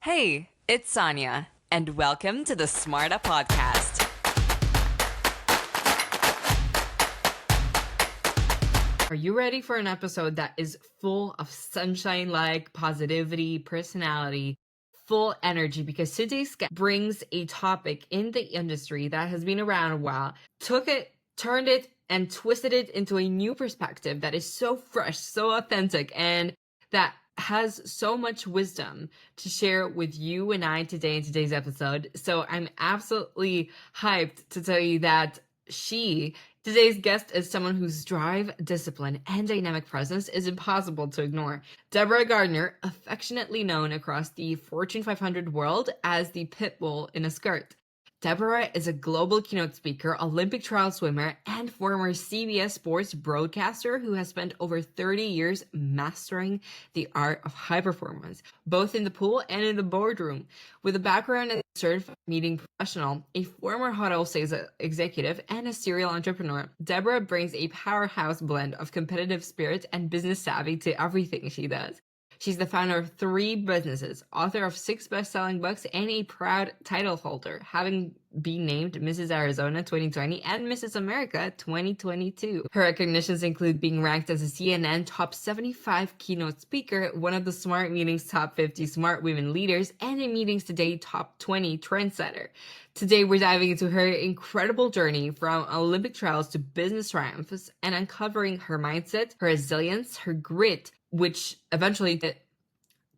Hey, it's Sonia, and welcome to the SMARTA Podcast. Are you ready for an episode that is full of sunshine-like positivity, personality, full energy? Because today's guest brings a topic in the industry that has been around a while, took it, turned it, and twisted it into a new perspective that is so fresh, so authentic, and that has so much wisdom to share with you and I today in today's episode. So I'm absolutely hyped to tell you that today's guest is someone whose drive, discipline, and dynamic presence is impossible to ignore. Deborah Gardner, affectionately known across the Fortune 500 world as the pit bull in a skirt. Deborah is a global keynote speaker, Olympic trial swimmer, and former CBS Sports broadcaster who has spent over 30 years mastering the art of high performance, both in the pool and in the boardroom. With a background as a certified meeting professional, a former hotel sales executive, and a serial entrepreneur, Deborah brings a powerhouse blend of competitive spirit and business savvy to everything she does. She's the founder of 3 businesses, author of 6 best-selling books, and a proud title holder, having been named Mrs. Arizona 2020 and Mrs. America 2022. Her recognitions include being ranked as a CNN Top 75 keynote speaker, one of the Smart Meetings Top 50 Smart Women Leaders, and a Meetings Today Top 20 trendsetter. Today, we're diving into her incredible journey from Olympic trials to business triumphs and uncovering her mindset, her resilience, her grit, which eventually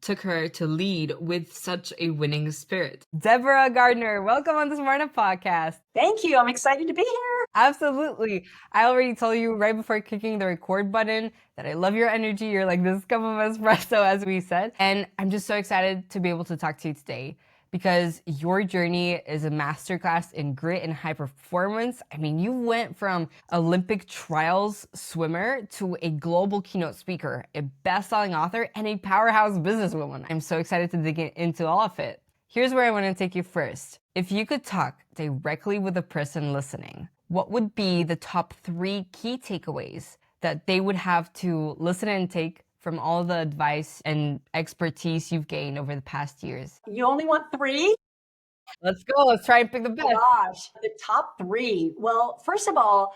took her to lead with such a winning spirit. Deborah Gardner, welcome on the SMARTA Podcast. Thank you. I'm excited to be here. Absolutely. I already told you right before clicking the record button that I love your energy. You're like this cup of espresso, as we said. And I'm just so excited to be able to talk to you today, because your journey is a masterclass in grit and high performance. I mean, you went from Olympic trials swimmer to a global keynote speaker, a best-selling author, and a powerhouse businesswoman. I'm so excited to dig into all of it. Here's where I want to take you first. If you could talk directly with the person listening, what would be the top 3 key takeaways that they would have to listen and take from all the advice and expertise you've gained over the past years? You only want 3? Let's go. Let's try and pick the best. Gosh, the top 3. Well, first of all,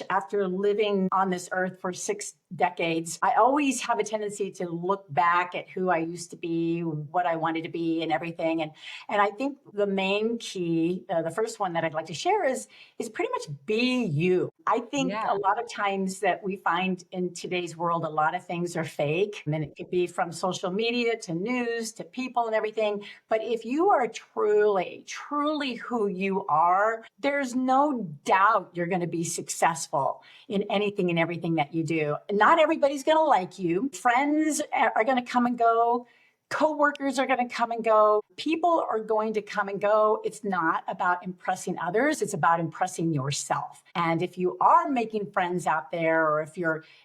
after living on this earth for 6 decades, I always have a tendency to look back at who I used to be, what I wanted to be, and everything. And I think the main key, the first one that I'd like to share is pretty much be you. I think a lot of times that we find in today's world, a lot of things are fake. And it could be from social media to news to people and everything. But if you are truly, truly who you are, there's no doubt you're going to be successful in anything and everything that you do. Not everybody's going to like you. Friends are going to come and go. Coworkers are going to come and go. People are going to come and go. It's not about impressing others. It's about impressing yourself. And if you are making friends out there, or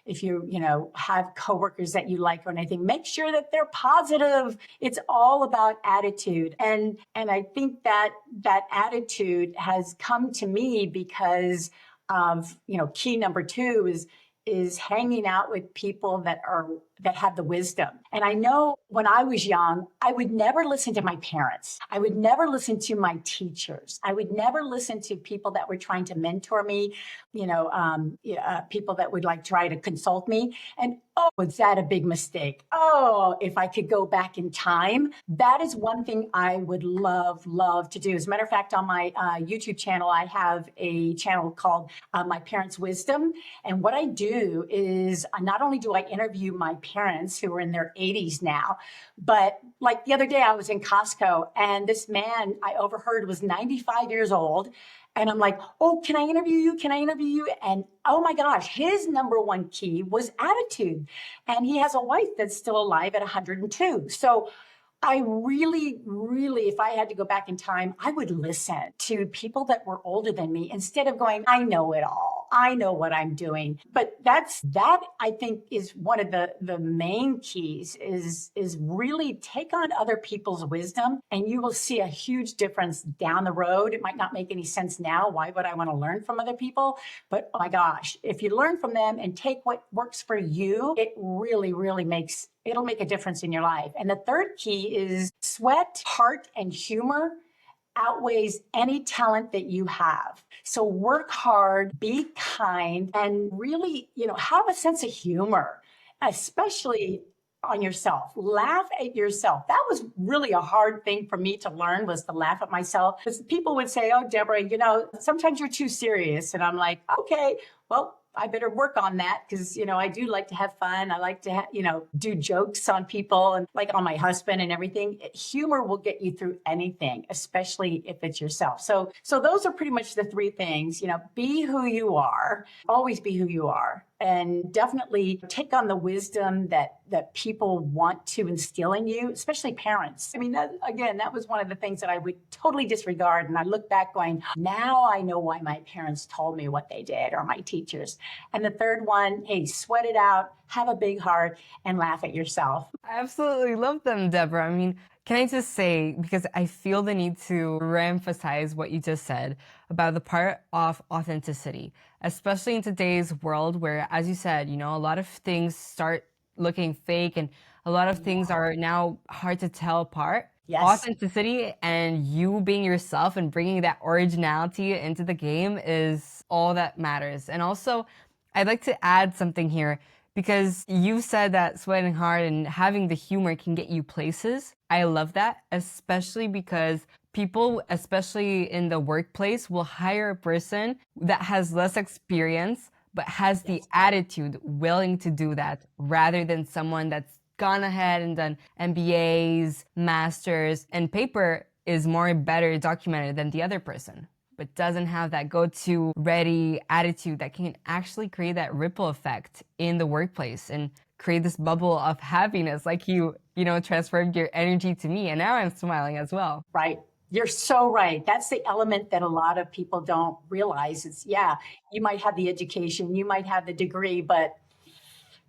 if you have coworkers that you like or anything, make sure that they're positive. It's all about attitude. And I think that attitude has come to me because of, key number 2 is hanging out with people that have the wisdom. And I know when I was young, I would never listen to my parents. I would never listen to my teachers. I would never listen to people that were trying to mentor me, people that would try to consult me. And was that a big mistake? If I could go back in time, that is one thing I would love to do. As a matter of fact, on my YouTube channel, I have a channel called My Parents' Wisdom. And what I do is not only do I interview my parents who are in their 80s now, but like the other day I was in Costco and this man I overheard was 95 years old. And I'm like, can I interview you? Can I interview you? And oh my gosh, his number 1 key was attitude. And he has a wife that's still alive at 102. So I really, if I had to go back in time, I would listen to people that were older than me instead of going, I know it all. I know what I'm doing. But that I think is one of the main keys is really take on other people's wisdom, and you will see a huge difference down the road. It might not make any sense now. Why would I want to learn from other people? But oh my gosh, if you learn from them and take what works for you, it really, really it'll make a difference in your life. And the third key is sweat, heart, and humor outweighs any talent that you have. So work hard, be kind, and really, have a sense of humor, especially on yourself. Laugh at yourself. That was really a hard thing for me to learn, was to laugh at myself. Because people would say, oh, Deborah, sometimes you're too serious. And I'm like, okay, well, I better work on that, because, I do like to have fun. I like to, do jokes on people and like on my husband and everything. Humor will get you through anything, especially if it's yourself. So those are pretty much the three things. Be who you are, always be who you are, and definitely take on the wisdom that people want to instill in you, especially parents. I mean, that was one of the things that I would totally disregard. And I look back going, now I know why my parents told me what they did, or my teachers. And the third one, hey, sweat it out, have a big heart, and laugh at yourself. I absolutely love them, Deborah. I mean, can I just say, because I feel the need to reemphasize what you just said about the part of authenticity, especially in today's world where, as you said, a lot of things start looking fake and a lot of things are now hard to tell apart. Yes. Authenticity and you being yourself and bringing that originality into the game is all that matters. And also, I'd like to add something here, because you said that sweating hard and having the humor can get you places. I love that, especially because people, especially in the workplace, will hire a person that has less experience but has the attitude willing to do that, rather than someone that's gone ahead and done MBAs, masters, and paper is better documented than the other person, but doesn't have that go-to ready attitude that can actually create that ripple effect in the workplace and create this bubble of happiness, like you transferred your energy to me, and now I'm smiling as well. Right. You're so right. That's the element that a lot of people don't realize. You might have the education, you might have the degree, but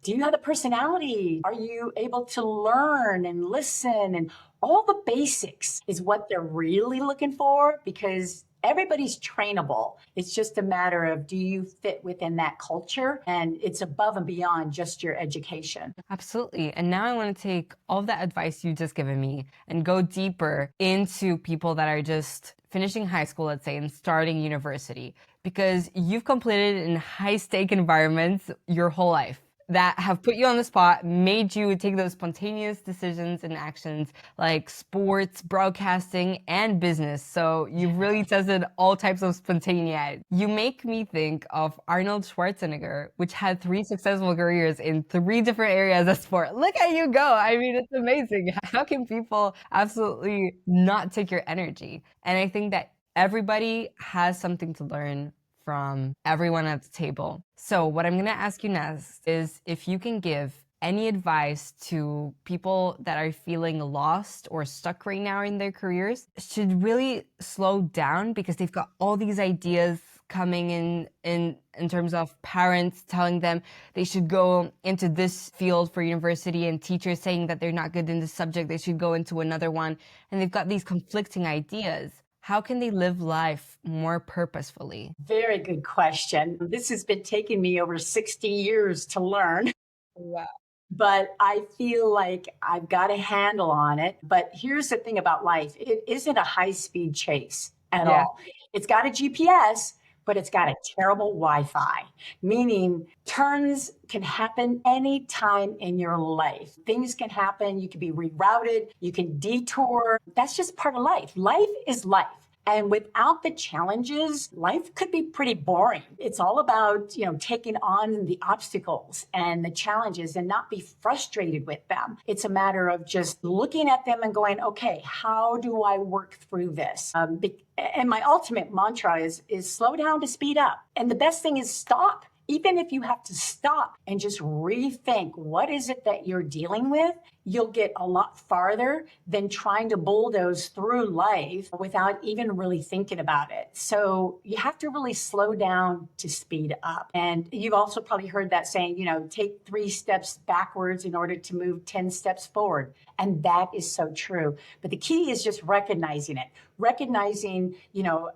do you have the personality? Are you able to learn and listen? And all the basics is what they're really looking for, because everybody's trainable. It's just a matter of, do you fit within that culture? And it's above and beyond just your education. Absolutely. And now I want to take all that advice you just given me and go deeper into people that are just finishing high school, let's say, and starting university, because you've completed in high stake environments your whole life that have put you on the spot, made you take those spontaneous decisions and actions like sports, broadcasting, and business. So you've really tested all types of spontaneity. You make me think of Arnold Schwarzenegger, which had 3 successful careers in 3 different areas of sport. Look at you go. I mean, it's amazing. How can people absolutely not take your energy? And I think that everybody has something to learn from everyone at the table. So what I'm going to ask you next is if you can give any advice to people that are feeling lost or stuck right now in their careers, should really slow down because they've got all these ideas coming in terms of parents telling them they should go into this field for university and teachers saying that they're not good in this subject, they should go into another one, and they've got these conflicting ideas. How can they live life more purposefully? Very good question. This has been taking me over 60 years to learn. Wow. But I feel like I've got a handle on it. But here's the thing about life. It isn't a high-speed chase at all. It's got a GPS, but it's got a terrible Wi-Fi, meaning turns can happen anytime in your life. Things can happen. You can be rerouted. You can detour. That's just part of life. Life is life. And without the challenges, life could be pretty boring. It's all about, taking on the obstacles and the challenges and not be frustrated with them. It's a matter of just looking at them and going, okay, how do I work through this? And my ultimate mantra is slow down to speed up. And the best thing is stop. Even if you have to stop and just rethink what is it that you're dealing with, you'll get a lot farther than trying to bulldoze through life without even really thinking about it. So you have to really slow down to speed up. And you've also probably heard that saying, take 3 steps backwards in order to move 10 steps forward. And that is so true. But the key is just recognizing it, recognizing,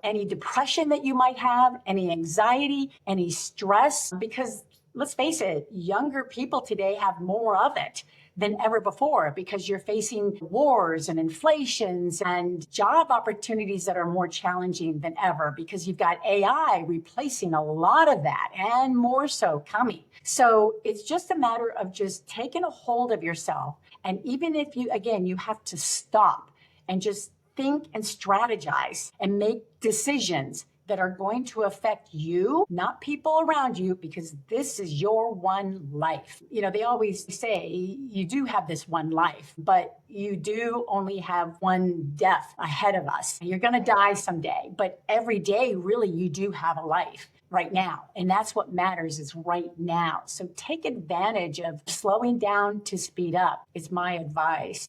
any depression that you might have, any anxiety, any stress, because let's face it, younger people today have more of it than ever before because you're facing wars and inflations and job opportunities that are more challenging than ever because you've got AI replacing a lot of that and more so coming. So it's just a matter of just taking a hold of yourself. And even if you have to stop and just think and strategize and make decisions that are going to affect you, not people around you, because this is your one life. They always say you do have this one life, but you do only have one death ahead of us. You're going to die someday, but every day, really, you do have a life right now. And that's what matters is right now. So take advantage of slowing down to speed up is my advice.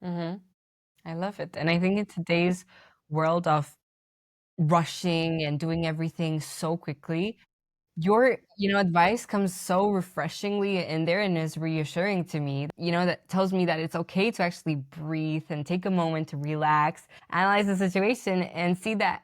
Mm-hmm. I love it. And I think in today's world of rushing and doing everything so quickly, your, advice comes so refreshingly in there and is reassuring to me, that tells me that it's okay to actually breathe and take a moment to relax, analyze the situation and see that,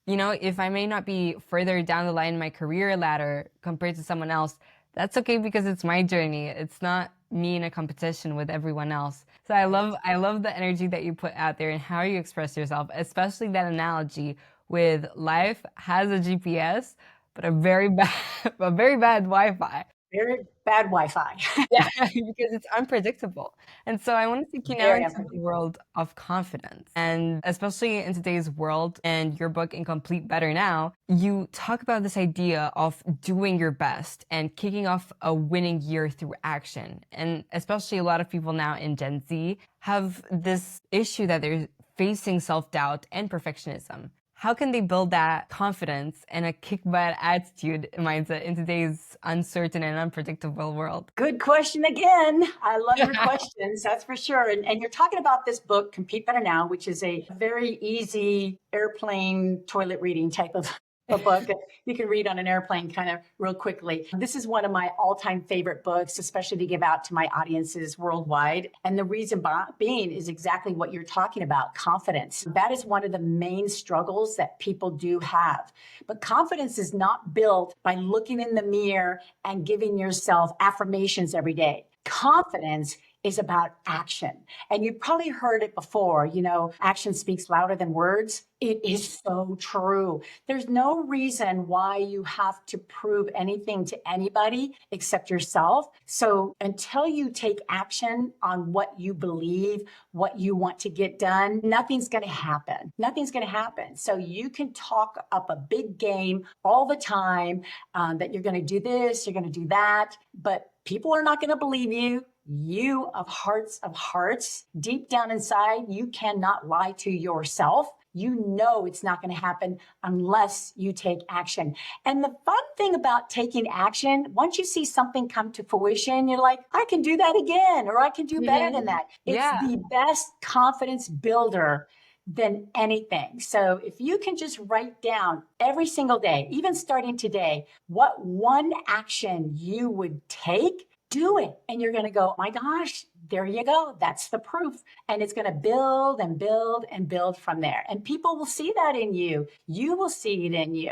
if I may not be further down the line in my career ladder compared to someone else, that's okay because it's my journey. It's not me in a competition with everyone else. So I love the energy that you put out there and how you express yourself, especially that analogy with life has a GPS, but a very bad a very bad Wi-Fi. Very bad Wi-Fi. Yeah, because it's unpredictable. And so I want to take you now Very into the world of confidence. And especially in today's world and your book, Incomplete Better Now, you talk about this idea of doing your best and kicking off a winning year through action. And especially a lot of people now in Gen Z have this issue that they're facing self-doubt and perfectionism. How can they build that confidence and a kick butt attitude mindset in today's uncertain and unpredictable world? Good question again. I love your questions, that's for sure. And you're talking about this book, Compete Better Now, which is a very easy airplane toilet reading type of a book that you can read on an airplane kind of real quickly. This is one of my all-time favorite books, especially to give out to my audiences worldwide. And the reason being is exactly what you're talking about, confidence. That is one of the main struggles that people do have. But confidence is not built by looking in the mirror and giving yourself affirmations every day. Confidence is about action. And you've probably heard it before, action speaks louder than words. It is so true. There's no reason why you have to prove anything to anybody except yourself. So until you take action on what you believe, what you want to get done, nothing's going to happen. Nothing's going to happen. So you can talk up a big game all the time that you're going to do this, you're going to do that, but people are not going to believe you. You of hearts, deep down inside, you cannot lie to yourself. You know it's not going to happen unless you take action. And the fun thing about taking action, once you see something come to fruition, you're like, I can do that again, or I can do better than that. It's the best confidence builder than anything. So if you can just write down every single day, even starting today, what one action you would take, do it. And you're going to go, oh my gosh, there you go. That's the proof. And it's going to build and build and build from there. And people will see that in you. You will see it in you.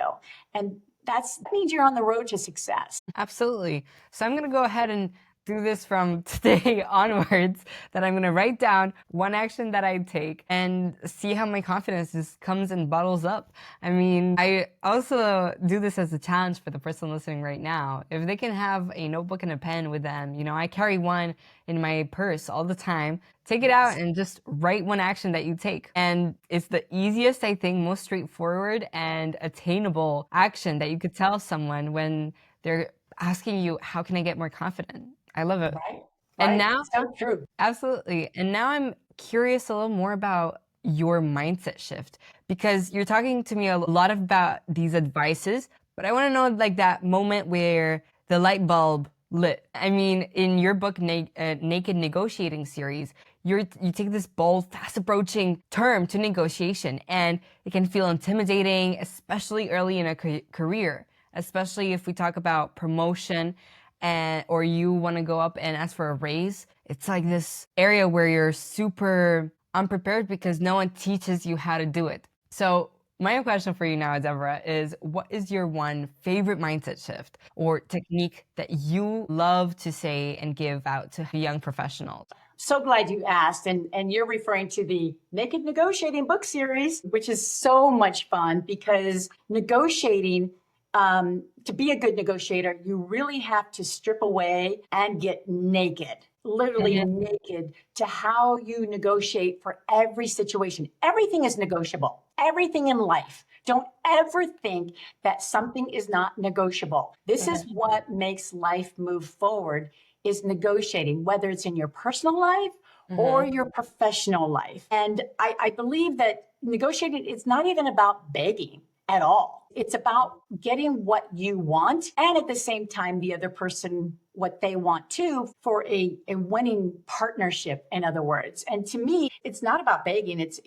And that means you're on the road to success. Absolutely. So I'm going to go ahead and do this from today onwards, that I'm going to write down one action that I take and see how my confidence just comes and bottles up. I mean, I also do this as a challenge for the person listening right now. If they can have a notebook and a pen with them, I carry one in my purse all the time. Take it out and just write one action that you take. And it's the easiest, I think, most straightforward and attainable action that you could tell someone when they're asking you, how can I get more confident? I love it. Right. And now, so true. Absolutely. And now I'm curious a little more about your mindset shift, because you're talking to me a lot about these advices, but I want to know like that moment where the light bulb lit. I mean, in your book, Naked Negotiating series, you take this bold, fast approaching term to negotiation, and it can feel intimidating, especially early in a career, especially if we talk about promotion or you want to go up and ask for a raise. It's like this area where you're super unprepared because no one teaches you how to do it. So my question for you now, Deborah, is what is your one favorite mindset shift or technique that you love to say and give out to young professionals? So glad you asked. And you're referring to the Naked Negotiating book series, which is so much fun because negotiating, to be a good negotiator, you really have to strip away and get naked, literally naked to how you negotiate for every situation. Everything is negotiable, everything in life. Don't ever think that something is not negotiable. This is what makes life move forward is negotiating, whether it's in your personal life or your professional life. And I believe that negotiating, it's not even about begging at all. It's about getting what you want and at the same time, the other person what they want too for a winning partnership, in other words. And to me, it's not about begging. It's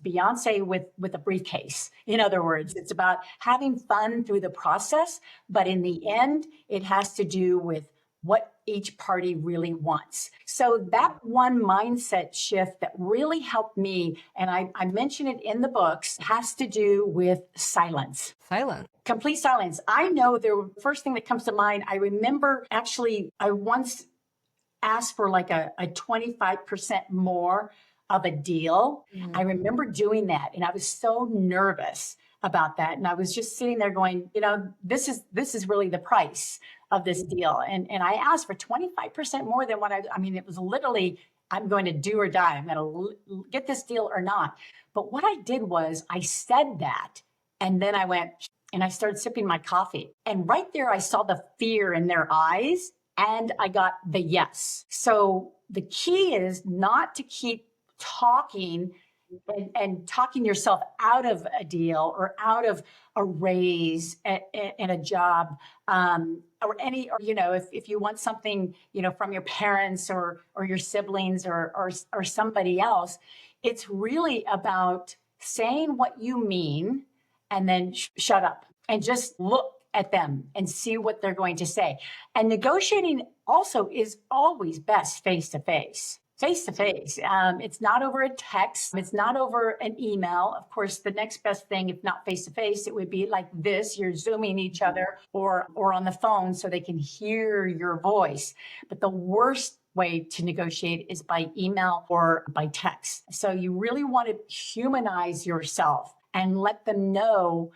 Beyonce with a briefcase. In other words, it's about having fun through the process. But in the end, it has to do with what each party really wants. So that one mindset shift that really helped me, and I mention it in the books, has to do with silence. Silence. Complete silence. I know the first thing that comes to mind, I remember actually, I once asked for like a 25% more of a deal. I remember doing that and I was so nervous about that. And I was just sitting there going, this is really the price of this deal. And I asked for 25% more than what I mean, it was literally, I'm going to do or die. I'm going to get this deal or not. But what I did was I said that, and then I went and I started sipping my coffee. And right there, I saw the fear in their eyes and I got the yes. So the key is not to keep talking and talking yourself out of a deal or out of a raise in a job, or if you want something, from your parents or your siblings or somebody else, it's really about saying what you mean and then shut up and just look at them and see what they're going to say. And negotiating also is always best face to face. Face to face. It's not over a text. It's not over an email. Of course, the next best thing, if not face to face, it would be like this. You're Zooming each other or on the phone so they can hear your voice. But the worst way to negotiate is by email or by text. So you really want to humanize yourself and let them know,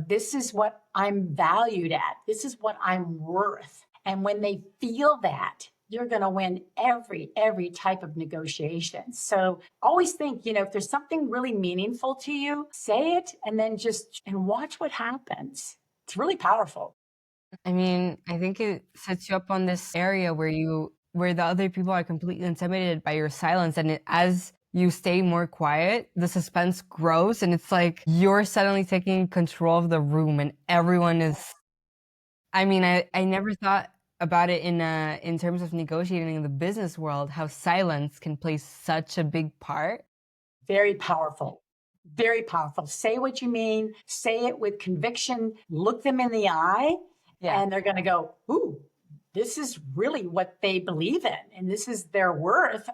this is what I'm valued at. This is what I'm worth. And when they feel that, you're going to win every type of negotiation. So always think, if there's something really meaningful to you, say it and then and watch what happens. It's really powerful. I mean, I think it sets you up on this area where the other people are completely intimidated by your silence. And as you stay more quiet, the suspense grows and it's like you're suddenly taking control of the room and everyone is, I mean, I never thought about it in terms of negotiating in the business world, how silence can play such a big part. Very powerful. Very powerful. Say what you mean, say it with conviction, look them in the eye, and they're going to go, ooh, this is really what they believe in. And this is their worth.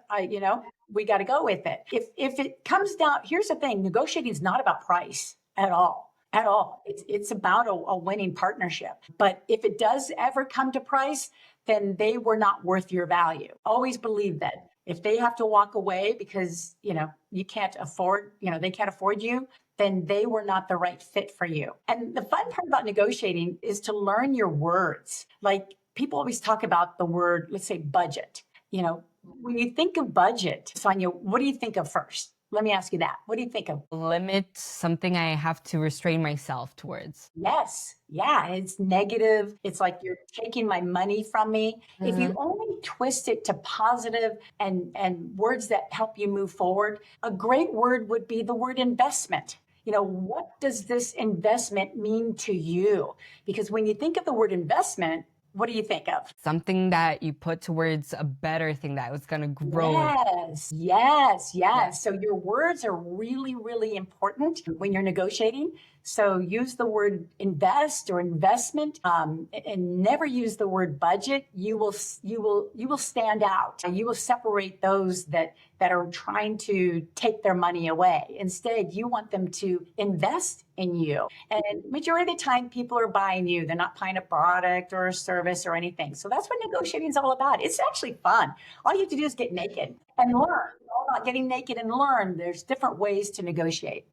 We got to go with it. If it comes down, here's the thing, negotiating is not about price at all. At all. It's about a winning partnership. But if it does ever come to price, then they were not worth your value. Always believe that. If they have to walk away because, you can't afford, they can't afford you, then they were not the right fit for you. And the fun part about negotiating is to learn your words. Like people always talk about the word, let's say budget. When you think of budget, Sonia, what do you think of first? Let me ask you that. What do you think of? Limit, something I have to restrain myself towards. Yes. Yeah. It's negative. It's like you're taking my money from me. If you only twist it to positive and words that help you move forward, a great word would be the word investment. What does this investment mean to you? Because when you think of the word investment, What do you think of? Something that you put towards a better thing that was going to grow. Yes, yes, Yeah. yes. So your words are really, really important when you're negotiating. So use the word invest or investment, and never use the word budget. You will stand out. You will separate those that are trying to take their money away. Instead, you want them to invest in you. And majority of the time, people are buying you. They're not buying a product or a service or anything. So that's what negotiating is all about. It's actually fun. All you have to do is get naked and learn. It's all about getting naked and learn. There's different ways to negotiate.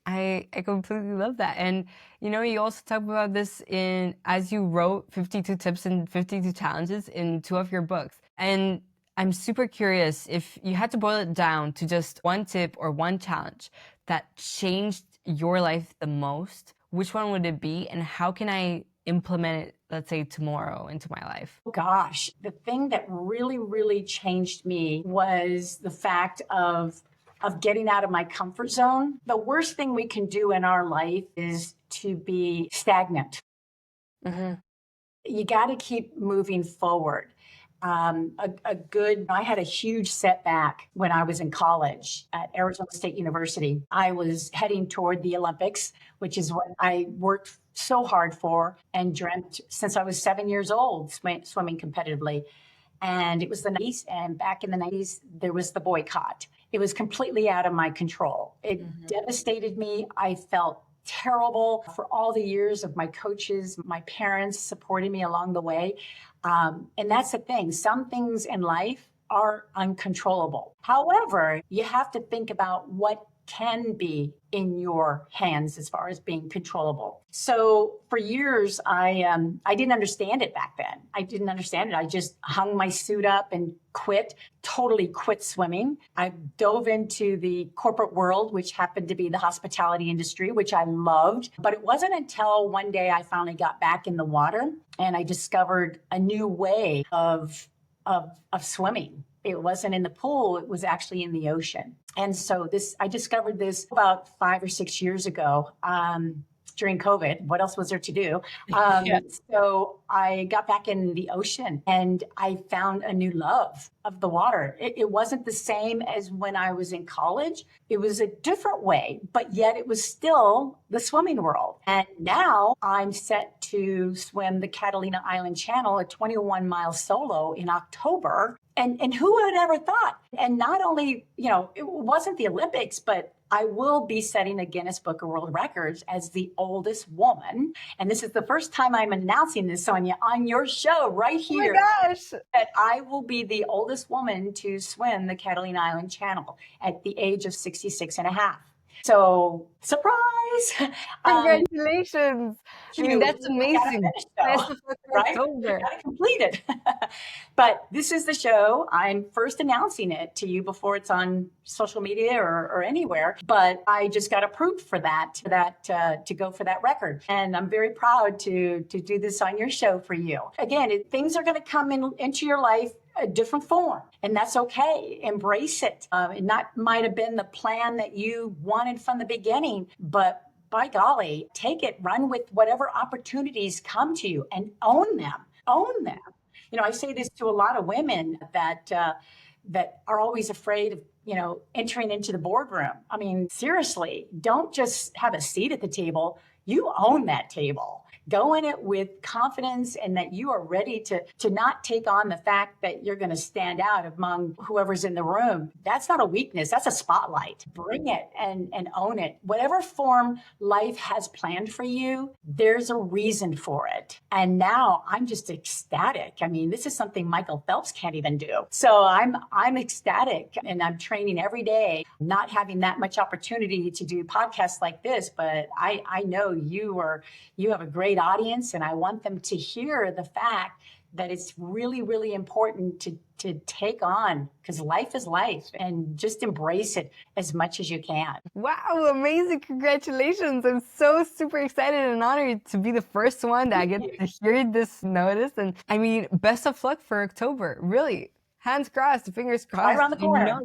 I completely love that. And you also talk about this as you wrote 52 tips and 52 challenges in 2 of your books. And I'm super curious, if you had to boil it down to just one tip or one challenge that changed your life the most, which one would it be, and how can I implement it, let's say, tomorrow into my life? Gosh, the thing that really, really changed me was the fact of getting out of my comfort zone. The worst thing we can do in our life is to be stagnant. You got to keep moving forward. I had a huge setback when I was in college at Arizona State University. I was heading toward the Olympics, which is what I worked so hard for and dreamt since I was 7 years old, swimming competitively. And it was the 90s. And back in the 90s, there was the boycott. It was completely out of my control. It devastated me. I felt terrible for all the years of my coaches, my parents supporting me along the way. And that's the thing. Some things in life are uncontrollable. However, you have to think about what can be in your hands as far as being controllable. So for years, I didn't understand it back then. I didn't understand it. I just hung my suit up and totally quit swimming. I dove into the corporate world, which happened to be the hospitality industry, which I loved. But it wasn't until one day I finally got back in the water and I discovered a new way of swimming. It wasn't in the pool, it was actually in the ocean. And so I discovered this about 5 or 6 years ago during COVID. What else was there to do? So I got back in the ocean and I found a new love of the water. It wasn't the same as when I was in college. It was a different way, but yet it was still the swimming world. And now I'm set to swim the Catalina Island Channel, a 21-mile solo in October. And who would have ever thought? And not only, it wasn't the Olympics, but I will be setting a Guinness Book of World Records as the oldest woman. And this is the first time I'm announcing this, Sonia, on your show right here. Oh my gosh. That I will be the oldest woman to swim the Catalina Island Channel at the age of 66 and a half. So, surprise! Congratulations. I mean, that's amazing. Best of luck for October. Got to complete it. But this is the show. I'm first announcing it to you before it's on social media or anywhere. But I just got approved for that to go for that record. And I'm very proud to do this on your show for you. Again, things are going to come into your life a different form, and that's okay. Embrace it. It might have been the plan that you wanted from the beginning, but by golly, take it, run with whatever opportunities come to you and own them. Own them. I say this to a lot of women that are always afraid of, entering into the boardroom. I mean, seriously, don't just have a seat at the table. You own that table. Go in it with confidence and that you are ready to not take on the fact that you're going to stand out among whoever's in the room. That's not a weakness. That's a spotlight. Bring it and own it. Whatever form life has planned for you, there's a reason for it. And now I'm just ecstatic. I mean, this is something Michael Phelps can't even do. So I'm ecstatic and I'm training every day, not having that much opportunity to do podcasts like this, but I know you have a great audience, and I want them to hear the fact that it's really, really important to take on, because life is life, and just embrace it as much as you can. Wow, amazing. Congratulations. I'm so super excited and honored to be the first one that I get to hear this notice. And I mean, best of luck for October. Really. Hands crossed, fingers crossed. Right around the corner.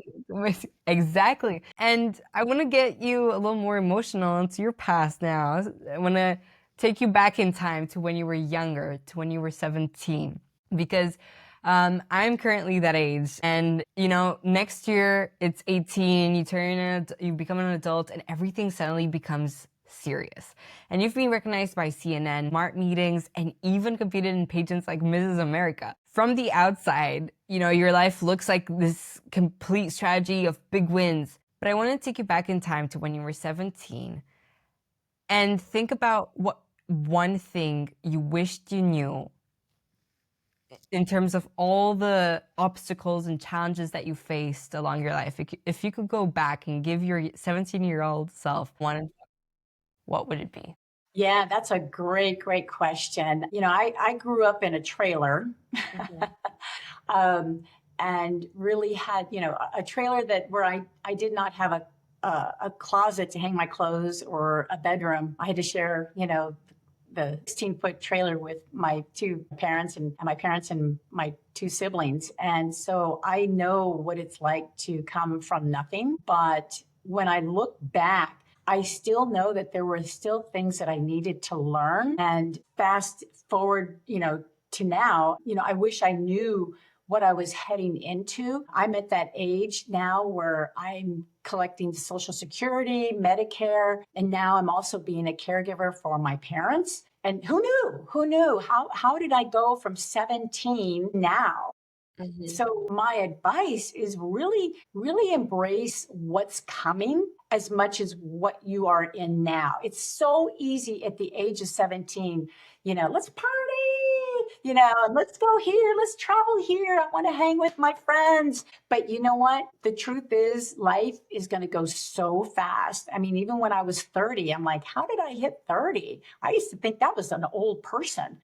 Exactly. And I want to get you a little more emotional into your past now. I want to take you back in time to when you were younger, to when you were 17, because I'm currently that age, and next year it's 18, you become an adult, and everything suddenly becomes serious. And you've been recognized by CNN, smart meetings, and even competed in pageants like Mrs. America. From the outside, your life looks like this complete strategy of big wins. But I want to take you back in time to when you were 17 and think about what one thing you wished you knew in terms of all the obstacles and challenges that you faced along your life. If you could go back and give your 17-year-old self one, what would it be? Yeah, that's a great question. I grew up in a trailer. Mhm. um, and really had, a trailer where I did not have a closet to hang my clothes or a bedroom. I had to share, the 16-foot trailer with my two parents and my parents and my two siblings. And so I know what it's like to come from nothing. But when I look back, I still know that there were still things that I needed to learn. And fast forward, to now, I wish I knew what I was heading into. I'm at that age now where I'm collecting Social Security, Medicare, and now I'm also being a caregiver for my parents. And who knew? Who knew? How did I go from 17 now? Mhm. So my advice is really, really embrace what's coming as much as what you are in now. It's so easy at the age of 17, let's party, let's go here, let's travel here. I want to hang with my friends. But you know what? The truth is life is going to go so fast. I mean, even when I was 30, I'm like, how did I hit 30? I used to think that was an old person.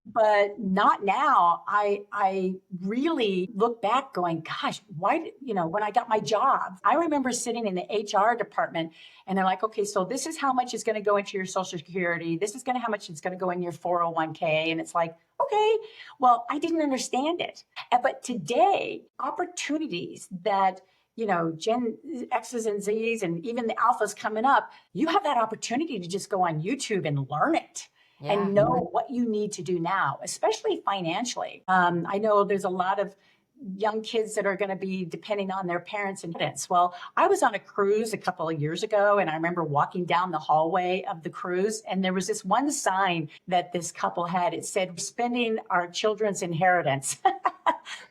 But not now. I really look back going, gosh, why, when I got my job, I remember sitting in the HR department and they're like, okay, so this is how much is going to go into your Social Security. This is going to how much is going to go in your 401k. And it's like, okay, well, I didn't understand it. But today, opportunities that Gen X's and Z's and even the alphas coming up, you have that opportunity to just go on YouTube and learn it. Yeah. And know what you need to do now, especially financially. I know there's a lot of young kids that are going to be depending on their parents' inheritance. Well, I was on a cruise a couple of years ago, and I remember walking down the hallway of the cruise, and there was this one sign that this couple had. It said, "We're spending our children's inheritance."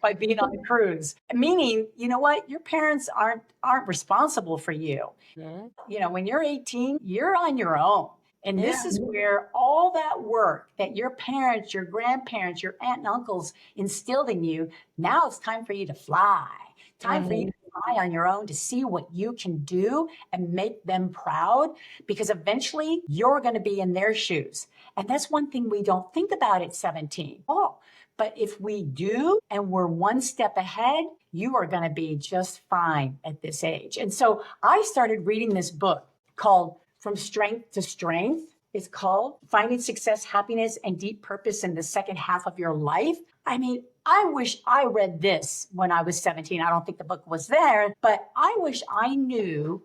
By being on the cruise, meaning, you know what, your parents aren't responsible for you. Mhm. When you're 18, you're on your own. And Yeah. this is where all that work that your parents, your grandparents, your aunt and uncles instilled in you, now it's time for you to fly. Time for you to fly on your own to see what you can do and make them proud, because eventually you're going to be in their shoes. And that's one thing we don't think about at 17. Oh, but if we do and we're one step ahead, you are going to be just fine at this age. And so I started reading this book called From Strength to Strength. It's called Finding Success, Happiness, and Deep Purpose in the Second Half of Your Life. I mean, I wish I read this when I was 17. I don't think the book was there, but I wish I knew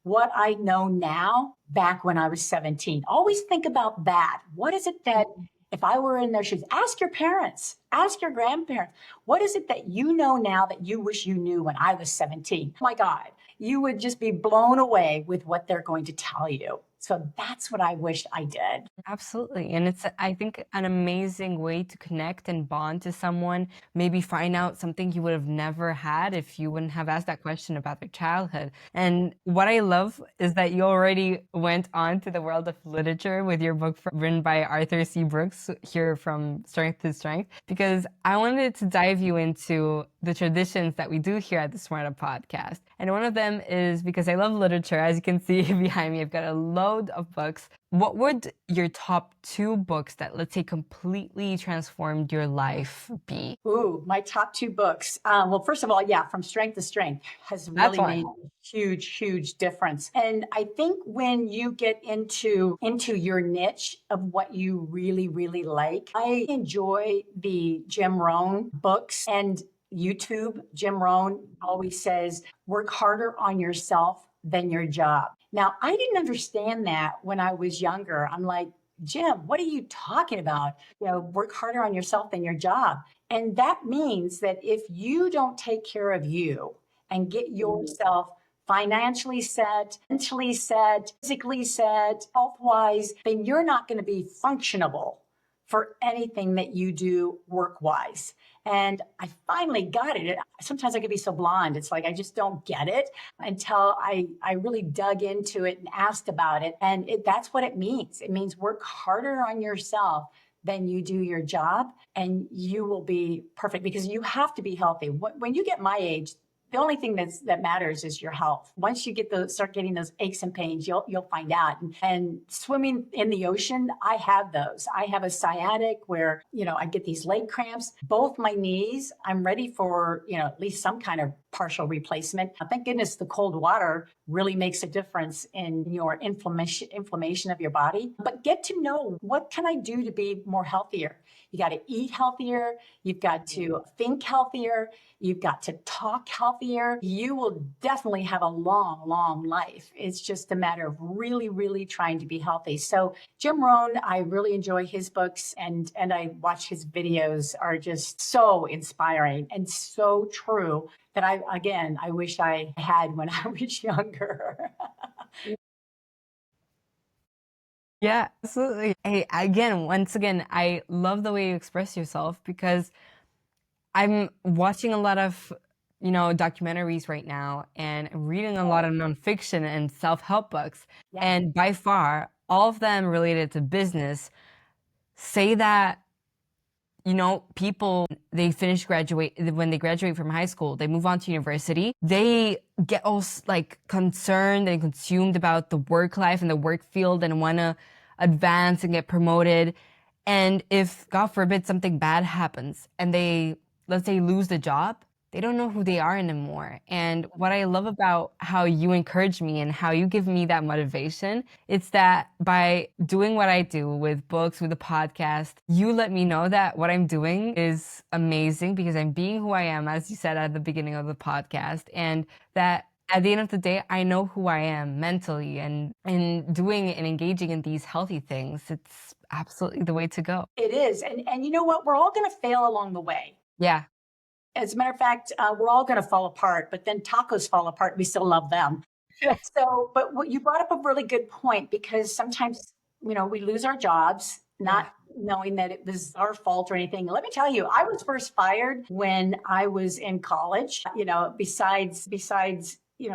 what I know now back when I was 17. Always think about that. What is it that, if I were in their shoes, ask your parents, ask your grandparents, what is it that you know now that you wish you knew when I was 17? Oh my God, you would just be blown away with what they're going to tell you. So that's what I wish I did. Absolutely. And it's, I think, an amazing way to connect and bond to someone, maybe find out something you would have never had if you wouldn't have asked that question about their childhood. And what I love is that you already went on to the world of literature with your book written by Arthur C. Brooks, here From Strength to Strength, because I wanted to dive you into the traditions that we do here at the SMARTA Podcast. And one of them is, because I love literature, as you can see behind me, I've got a load of books. What would your top 2 books that, let's say, completely transformed your life be? Ooh, my top 2 books. Well, first of all, yeah, From Strength to Strength has That's really one. made a huge difference. And I think when you get into your niche of what you really like, I enjoy the Jim Rohn books and YouTube. Jim Rohn always says, work harder on yourself than your job. Now, I didn't understand that when I was younger. I'm like, Jim, what are you talking about? Work harder on yourself than your job. And that means that if you don't take care of you and get yourself financially set, mentally set, physically set, health wise, then you're not going to be functionable for anything that you do work wise. And I finally got it. Sometimes I can be so blind. It's like, I just don't get it until I really dug into it and asked about it. And that's what it means. It means work harder on yourself than you do your job, and you will be perfect, because you have to be healthy. When you get my age, the only thing that matters is your health. Once you start getting those aches and pains, you'll find out. And swimming in the ocean, I have those. I have a sciatic where, I get these leg cramps. Both my knees, I'm ready for, at least some kind of partial replacement. Thank goodness the cold water really makes a difference in your inflammation of your body. But get to know, what can I do to be more healthier? You got to eat healthier. You've got to think healthier. You've got to talk healthier. You will definitely have a long, long life. It's just a matter of really, really trying to be healthy. So Jim Rohn, I really enjoy his books, and I watch his videos, are just so inspiring and so true that I wish I had when I was younger. Yeah, absolutely. Hey, once again, I love the way you express yourself, because I'm watching a lot of, documentaries right now, and reading a lot of nonfiction and self-help books. Yeah. And by far, all of them related to business say that, people, when they graduate from high school, they move on to university, they get all like concerned and consumed about the work life and the work field, and want to advance and get promoted. And if, God forbid, something bad happens and they, let's say, lose the job, they don't know who they are anymore. And what I love about how you encourage me and how you give me that motivation, it's that by doing what I do with books, with the podcast, you let me know that what I'm doing is amazing, because I'm being who I am, as you said at the beginning of the podcast, and that at the end of the day, I know who I am mentally, and doing and engaging in these healthy things, it's absolutely the way to go. It is. And you know what? We're all going to fail along the way. Yeah. As a matter of fact, we're all going to fall apart, but then tacos fall apart. We still love them. So, but what you brought up a really good point, because sometimes, we lose our jobs, not knowing that it was our fault or anything. Let me tell you, I was first fired when I was in college. Besides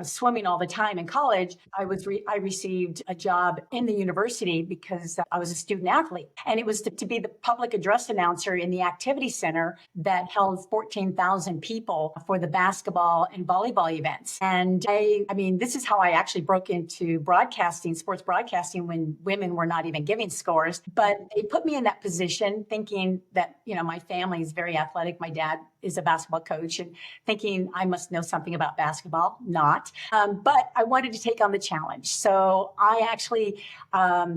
swimming all the time in college, I received a job in the university because I was a student athlete. And it was to be the public address announcer in the activity center that held 14,000 people for the basketball and volleyball events. And I mean, this is how I actually broke into broadcasting, sports broadcasting, when women were not even giving scores. But they put me in that position thinking that, my family is very athletic. My dad is a basketball coach, and thinking I must know something about basketball. Not. But I wanted to take on the challenge. So I actually, I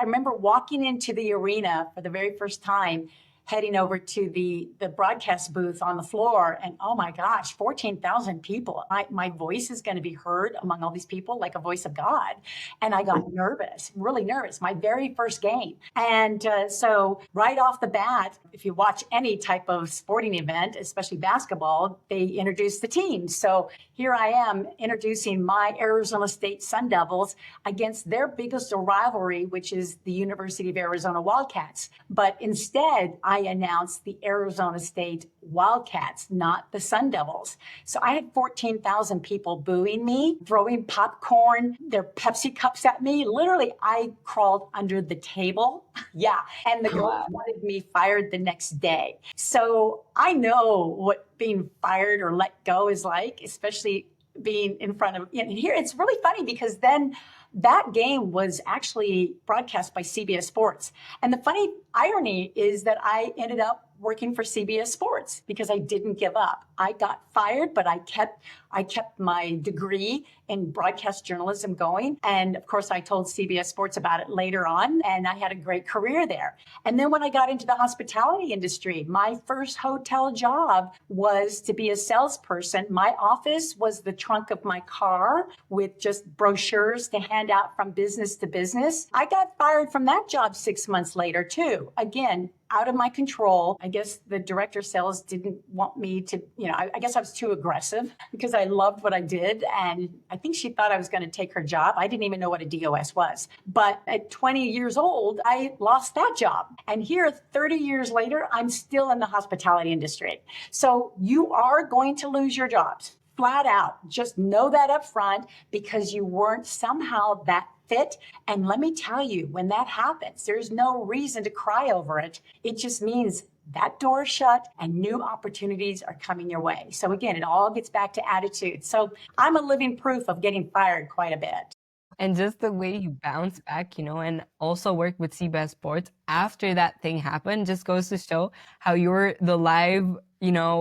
remember walking into the arena for the very first time, heading over to the broadcast booth on the floor, and oh my gosh, 14,000 people. My voice is going to be heard among all these people like a voice of God. And I got nervous, really nervous, my very first game. And so right off the bat, if you watch any type of sporting event, especially basketball, they introduce the teams. So here I am introducing my Arizona State Sun Devils against their biggest rivalry, which is the University of Arizona Wildcats. But instead, I announced the Arizona State Wildcats, not the Sun Devils. So I had 14,000 people booing me, throwing popcorn, their Pepsi cups at me. Literally, I crawled under the table. Yeah. And the girls wanted me fired the next day. So I know what being fired or let go is like, especially being in front of, here. It's really funny because then that game was actually broadcast by CBS Sports. And the funny irony is that I ended up working for CBS Sports because I didn't give up. I got fired, but I kept my degree in broadcast journalism going. And of course, I told CBS Sports about it later on, and I had a great career there. And then when I got into the hospitality industry, my first hotel job was to be a salesperson. My office was the trunk of my car with just brochures to hand out from business to business. I got fired from that job 6 months later, too. Again, out of my control. I guess the director of sales didn't want me to, I guess I was too aggressive because I loved what I did. And I think she thought I was going to take her job. I didn't even know what a DOS was. But at 20 years old, I lost that job. And here, 30 years later, I'm still in the hospitality industry. So you are going to lose your jobs. Flat out. Just know that up front because you weren't somehow that fit. And let me tell you, when that happens, there's no reason to cry over it. It just means that door is shut and new opportunities are coming your way. So again, it all gets back to attitude. So I'm a living proof of getting fired quite a bit. And just the way you bounce back, and also work with CBS Sports after that thing happened just goes to show how you're the live,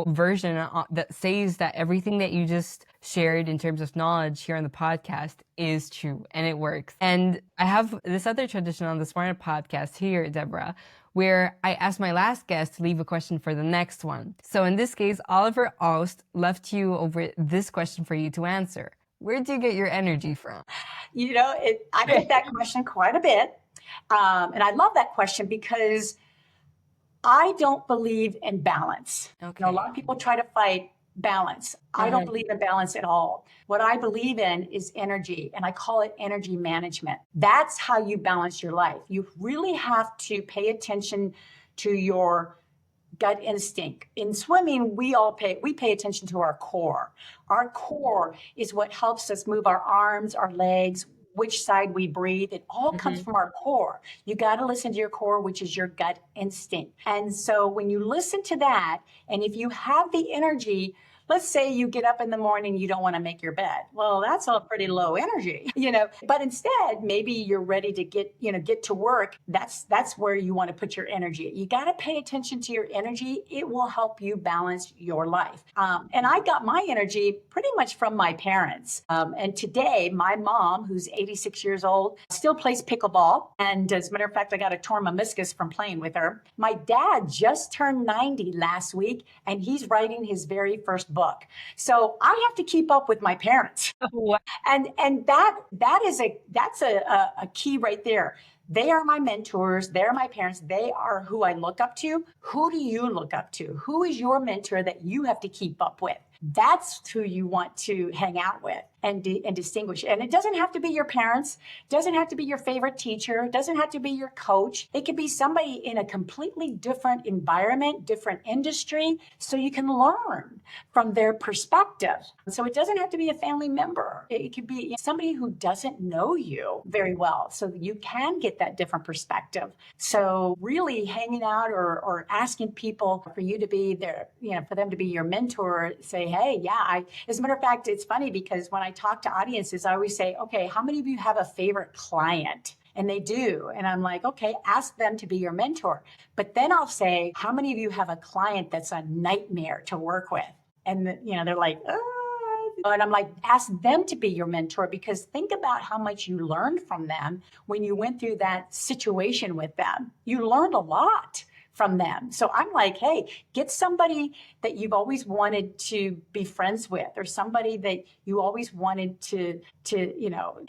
version that says that everything that you just shared in terms of knowledge here on the podcast is true and it works. And I have this other tradition on the SMARTA Podcast here, Deborah, where I asked my last guest to leave a question for the next one. So in this case, Oliver Aust left you over this question for you to answer. Where do you get your energy from? I get that question quite a bit. And I love that question because I don't believe in balance. Okay. A lot of people try to fight balance. I don't believe in balance at all. What I believe in is energy, and I call it energy management. That's how you balance your life. You really have to pay attention to your gut instinct. In swimming, we pay attention to our core. Our core is what helps us move our arms, our legs, which side we breathe. It all comes from our core. You got to listen to your core, which is your gut instinct. And so when you listen to that, and if you have the energy, let's say you get up in the morning, you don't want to make your bed. Well, that's all pretty low energy, but instead, maybe you're ready to get to work. That's where you want to put your energy. You got to pay attention to your energy. It will help you balance your life. And I got my energy pretty much from my parents. And today, my mom, who's 86 years old, still plays pickleball. And as a matter of fact, I got a torn meniscus from playing with her. My dad just turned 90 last week, and he's writing his very first book. So I have to keep up with my parents. And that's a key right there. They are my mentors. They're my parents. They are who I look up to. Who do you look up to? Who is your mentor that you have to keep up with? That's who you want to hang out with and distinguish. And it doesn't have to be your parents. It doesn't have to be your favorite teacher. It doesn't have to be your coach. It could be somebody in a completely different environment, different industry, so you can learn from their perspective. So it doesn't have to be a family member. It could be somebody who doesn't know you very well, so you can get that different perspective. So really hanging out or asking people for you to be there, for them to be your mentor, say, hey, yeah, as a matter of fact, it's funny because when I talk to audiences, I always say, okay, how many of you have a favorite client? And they do. And I'm like, okay, ask them to be your mentor. But then I'll say, how many of you have a client that's a nightmare to work with? And they're like, and I'm like, ask them to be your mentor, because think about how much you learned from them when you went through that situation with them. You learned a lot from them. So I'm like, hey, get somebody that you've always wanted to be friends with, or somebody that you always wanted to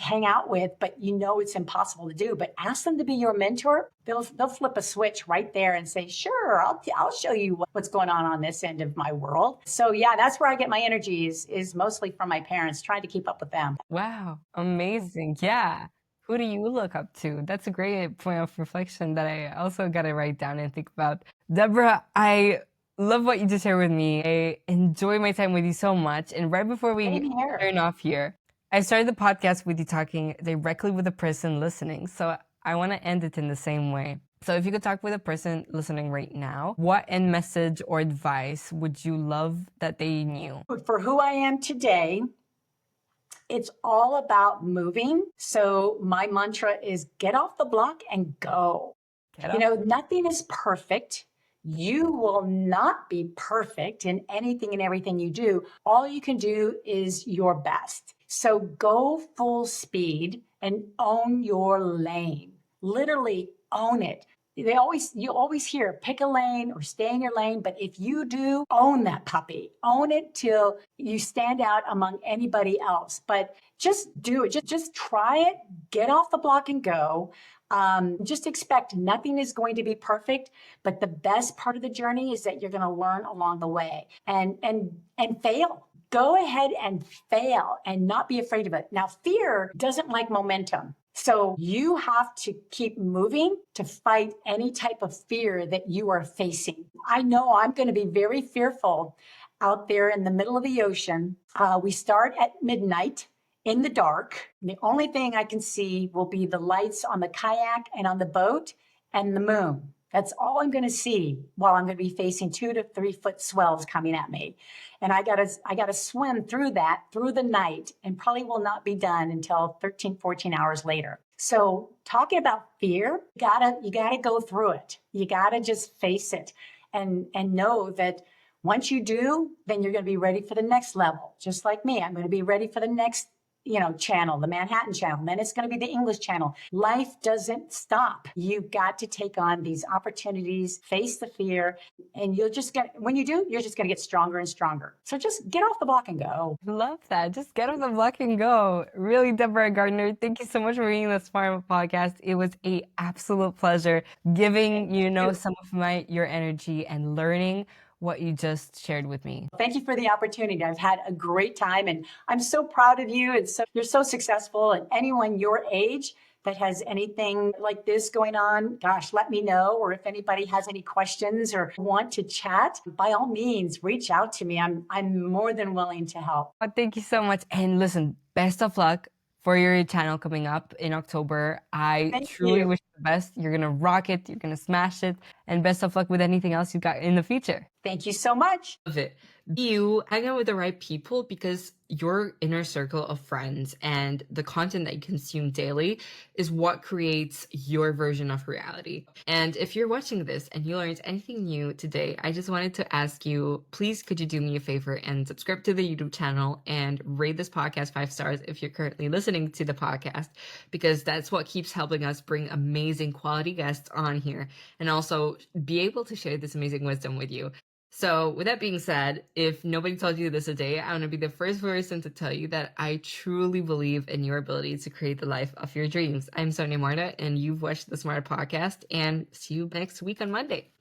hang out with, but it's impossible to do. But ask them to be your mentor. They'll flip a switch right there and say, sure, I'll show you what's going on this end of my world. So yeah, that's where I get my energy is mostly from my parents, trying to keep up with them. Wow, amazing. Yeah. Who do you look up to? That's a great point of reflection that I also got to write down and think about. Deborah, I love what you just shared with me. I enjoy my time with you so much. And right before we turn off here, I started the podcast with you talking directly with the person listening. So I want to end it in the same way. So if you could talk with a person listening right now, what end message or advice would you love that they knew? For who I am today, it's all about moving. So my mantra is get off the block and go. Nothing is perfect. You will not be perfect in anything and everything you do. All you can do is your best. So go full speed and own your lane. Literally own it. You always hear pick a lane or stay in your lane. But if you do, own that puppy. Own it till you stand out among anybody else. But just do it. Just try it. Get off the block and go. Just expect nothing is going to be perfect, but the best part of the journey is that you're going to learn along the way and fail. Go ahead and fail and not be afraid of it. Now, fear doesn't like momentum. So you have to keep moving to fight any type of fear that you are facing. I know I'm going to be very fearful out there in the middle of the ocean. We start at midnight in the dark. The only thing I can see will be the lights on the kayak and on the boat and the moon. That's all I'm going to see while I'm going to be facing 2 to 3 foot swells coming at me. And I gotta swim through that through the night and probably will not be done until 13, 14 hours later. So talking about fear, you gotta go through it. You gotta just face it and know that once you do, then you're going to be ready for the next level. Just like me, I'm going to be ready for the next channel, the Manhattan channel. Then it's going to be the English channel. Life doesn't stop. You've got to take on these opportunities, face the fear, and when you do, you're just going to get stronger and stronger. So just get off the block and go. Love that. Just get off the block and go. Really, Deborah Gardner, thank you so much for being on the SMARTA Podcast. It was an absolute pleasure giving, some of your energy and learning what you just shared with me. Thank you for the opportunity. I've had a great time and I'm so proud of you. You're so successful, and anyone your age that has anything like this going on, gosh, let me know. Or if anybody has any questions or want to chat, by all means, reach out to me. I'm more than willing to help. Thank you so much. And listen, best of luck for your channel coming up in October. I truly wish you the best. You're going to rock it. You're going to smash it. And best of luck with anything else you got in the future. Thank you so much. Love it. You hang out with the right people because your inner circle of friends and the content that you consume daily is what creates your version of reality. And if you're watching this and you learned anything new today, I just wanted to ask you, please, could you do me a favor and subscribe to the YouTube channel and rate this podcast 5 stars if you're currently listening to the podcast, because that's what keeps helping us bring amazing quality guests on here and also be able to share this amazing wisdom with you. So with that being said, if nobody told you this today, I want to be the first person to tell you that I truly believe in your ability to create the life of your dreams. I'm Sonia Marta, and you've watched the SMARTA Podcast, and see you next week on Monday.